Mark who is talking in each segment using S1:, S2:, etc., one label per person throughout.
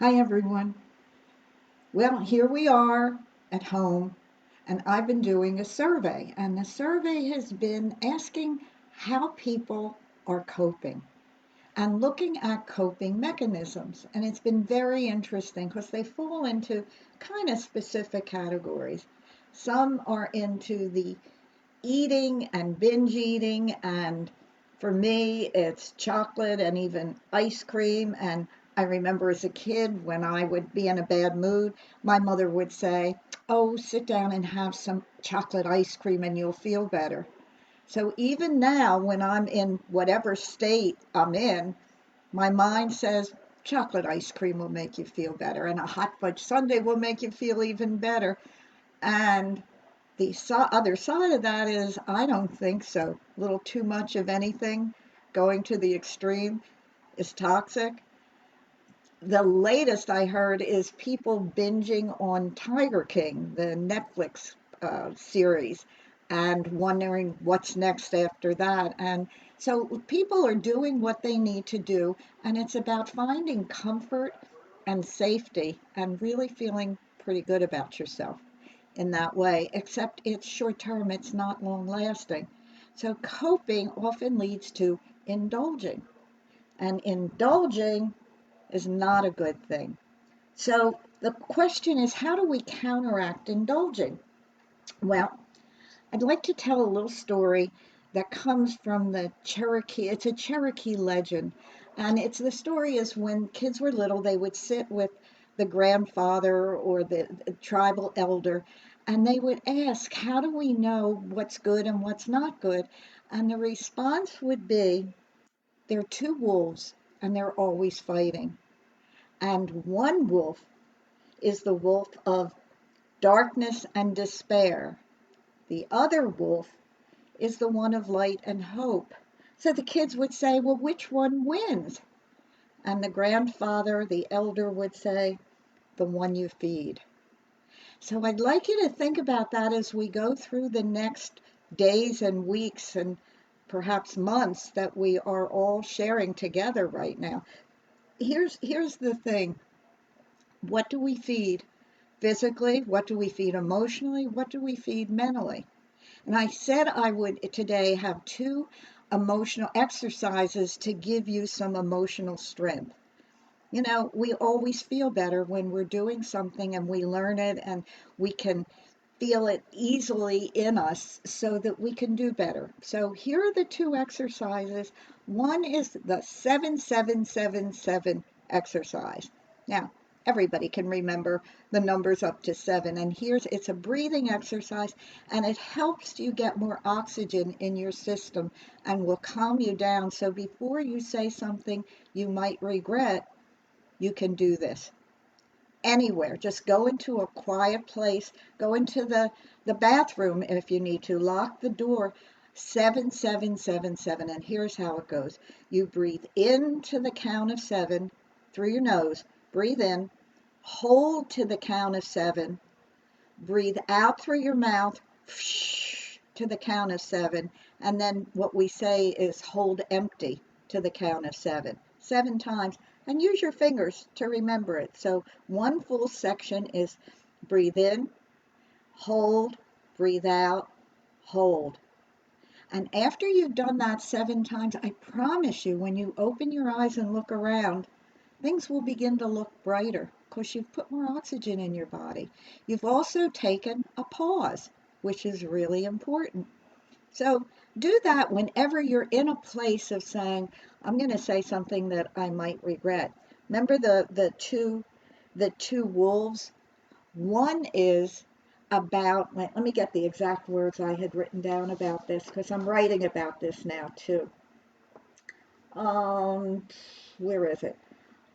S1: Hi, everyone. Well, here we are at home, and I've been doing a survey, and the survey has been asking how people are coping and looking at coping mechanisms. And it's been very interesting because they fall into kind of specific categories. Some are into the eating and binge eating, and for me, it's chocolate and even ice cream. And I remember as a kid when I would be in a bad mood, my mother would say, "Oh, sit down and have some chocolate ice cream and you'll feel better." So even now, when I'm in whatever state I'm in, my mind says chocolate ice cream will make you feel better, and a hot fudge sundae will make you feel even better. And the other side of that is, I don't think so. A little too much of anything going to the extreme is toxic. The latest I heard is people binging on Tiger King, the Netflix series, and wondering what's next after that. And so people are doing what they need to do, and it's about finding comfort and safety and really feeling pretty good about yourself in that way, except it's short term, it's not long lasting. So coping often leads to indulging, and indulging is not a good thing. So the question is, how do we counteract indulging? Well, I'd like to tell a little story that comes from the Cherokee. It's a Cherokee legend. And it's the story is when kids were little, they would sit with the grandfather or the tribal elder, and they would ask, how do we know what's good and what's not good? And the response would be, they're two wolves and they're always fighting. And one wolf is the wolf of darkness and despair. The other wolf is the one of light and hope. So the kids would say, well, which one wins? And the grandfather, the elder, would say, the one you feed. So I'd like you to think about that as we go through the next days and weeks and perhaps months that we are all sharing together right now. Here's the thing. What do we feed physically? What do we feed emotionally? What do we feed mentally? And I said I would today have two emotional exercises to give you some emotional strength. You know, we always feel better when we're doing something and we learn it and we can feel it easily in us so that we can do better. So here are the two exercises. One is the 7777 exercise. Now, everybody can remember the numbers up to seven. And it's a breathing exercise and it helps you get more oxygen in your system and will calm you down. So before you say something you might regret, you can do this anywhere. Just go into a quiet place, go into the bathroom if you need to, lock the door. 7777. And here's how it goes. You breathe into the count of seven through your nose, breathe in, hold to the count of seven, breathe out through your mouth to the count of seven, and then what we say is hold empty to the count of seven, 7 times, and use your fingers to remember it. So one full section is breathe in, hold, breathe out, hold. And after you've done that 7 times, I promise you, when you open your eyes and look around, things will begin to look brighter because you've put more oxygen in your body. You've also taken a pause, which is really important. So do that whenever you're in a place of saying, I'm going to say something that I might regret. Remember the two wolves? One is about, let me get the exact words I had written down about this because I'm writing about this now too. Um, where is it?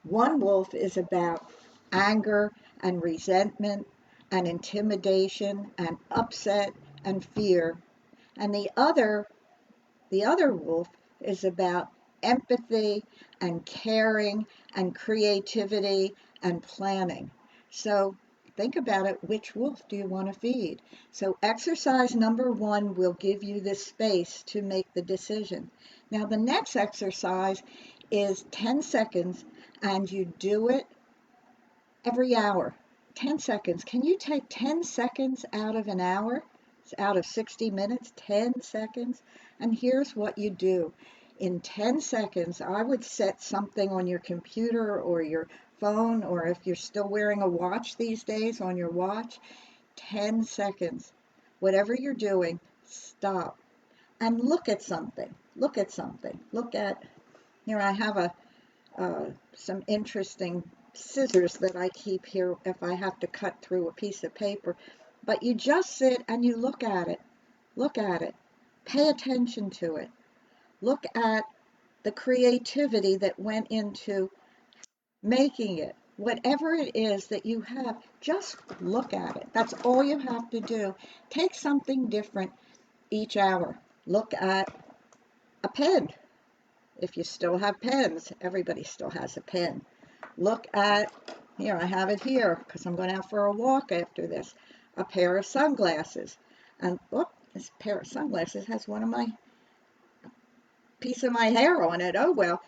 S1: One wolf is about anger and resentment and intimidation and upset and fear. And the other wolf is about empathy and caring and creativity and planning. So think about it. Which wolf do you want to feed? So exercise number one will give you the space to make the decision. Now the next exercise is 10 seconds and you do it every hour. 10 seconds. Can you take 10 seconds out of an hour? It's out of 60 minutes, 10 seconds. And here's what you do. In 10 seconds, I would set something on your computer or your phone, or if you're still wearing a watch these days, on your watch, 10 seconds. Whatever you're doing, stop and look at something. Look at something. Look at, here I have some interesting scissors that I keep here if I have to cut through a piece of paper. But you just sit and you look at it. Look at it. Pay attention to it. Look at the creativity that went into making it. Whatever it is that you have, just look at it. That's all you have to do. Take something different each hour. Look at a pen. If you still have pens, everybody still has a pen. Look at, here, I have it here because I'm going out for a walk after this, a pair of sunglasses. And look, this pair of sunglasses has one of my piece of my hair on it. Oh, well,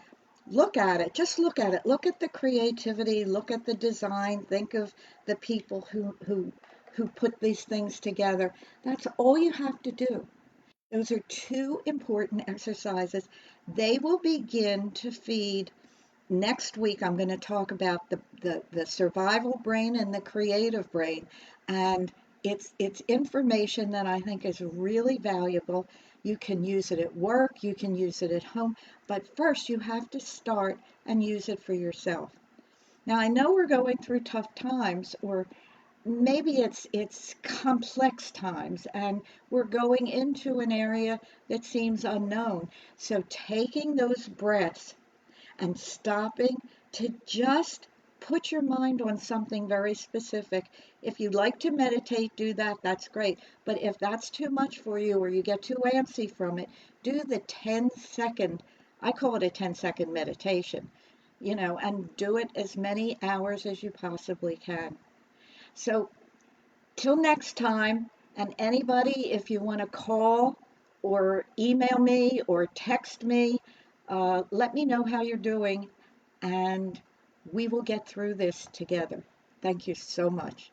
S1: look at it. Just look at it. Look at the creativity. Look at the design. Think of the people who put these things together. That's all you have to do. Those are two important exercises. They will begin to feed. Next week, I'm going to talk about the survival brain and the creative brain. And it's information that I think is really valuable. You can use it at work, you can use it at home, but first you have to start and use it for yourself. Now, I know we're going through tough times, or maybe it's complex times, and we're going into an area that seems unknown. So taking those breaths and stopping to just put your mind on something very specific. If you'd like to meditate, do that. That's great. But if that's too much for you or you get too antsy from it, do the 10-second, I call it a 10-second meditation, and do it as many hours as you possibly can. So till next time, and anybody, if you want to call or email me or text me, let me know how you're doing, and we will get through this together. Thank you so much.